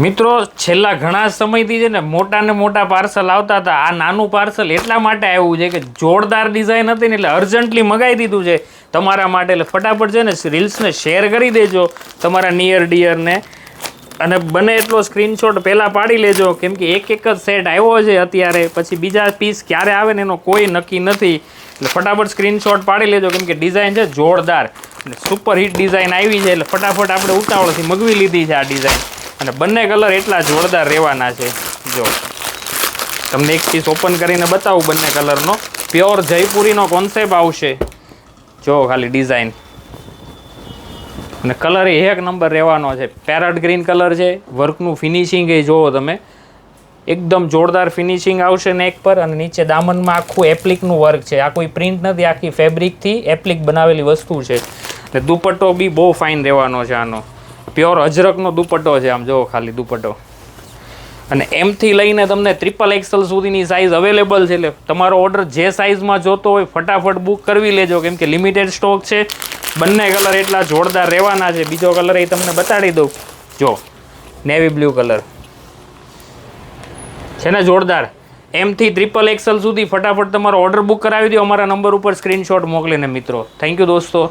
મિત્રો છેલ્લા ઘણા સમયથી છે ને મોટા પાર્સલ આવતા હતા. આ નાનું પાર્સલ એટલા માટે આવ્યું છે કે જોરદાર ડિઝાઇન હતી ને એટલે અર્જન્ટલી મગાવી દીધું છે તમારા માટે. એટલે ફટાફટ છે ને રીલ્સને શેર કરી દેજો તમારા નિયર ડિયરને, અને બને એટલો સ્ક્રીનશોટ પહેલાં પાડી લેજો, કેમ કે એક જ સેટ આવ્યો છે અત્યારે, પછી બીજા પીસ ક્યારે આવે ને એનો કોઈ નક્કી નથી. એટલે ફટાફટ સ્ક્રીનશોટ પાડી લેજો, કેમ કે ડિઝાઇન છે જોરદાર અને સુપર હિટ ડિઝાઇન આવી છે. એટલે ફટાફટ આપણે ઉતાવળથી મગવી લીધી છે આ ડિઝાઇન, અને બંને કલર એટલા જોરદાર રહેવાના છે. જો તમને એક પીસ ઓપન કરીને બતાવું બંને કલરનો. પ્યોર જયપુરીનો કોન્સેપ્ટ આવશે. જો ખાલી ડિઝાઇન અને કલર એ એક નંબર રહેવાનો છે. પેરટ ગ્રીન કલર છે. વર્કનું ફિનિશિંગ એ જોવો તમે, એકદમ જોરદાર ફિનિશિંગ આવશે નેક પર, અને નીચે દામનમાં આખું એપ્લિકનું વર્ક છે. આ કોઈ પ્રિન્ટ નથી, આખી ફેબ્રિકથી એપ્લિક બનાવેલી વસ્તુ છે. એટલે દુપટ્ટો બી બહુ ફાઇન રહેવાનો છે આનો. પ્યોર અજરકનો દુપટ્ટો છે. આમ જોવો ખાલી દુપટ્ટો, અને એમથી લઈને તમને XXL સુધીની સાઇઝ અવેલેબલ છે. એટલે તમારો ઓર્ડર જે સાઇઝમાં જોતો હોય ફટાફટ બુક કરવી લેજો, કેમ કે લિમિટેડ સ્ટોક છે. બંને કલર એટલા જોરદાર રહેવાના છે. બીજો કલર એ તમને બતાડી દઉં. જો નેવી બ્લુ કલર છે ને જોરદાર. એમથી XXL સુધી ફટાફટ તમારો ઓર્ડર બુક કરાવી દો અમારા નંબર ઉપર સ્ક્રીનશોટ મોકલીને મિત્રો. થેન્ક યુ દોસ્તો.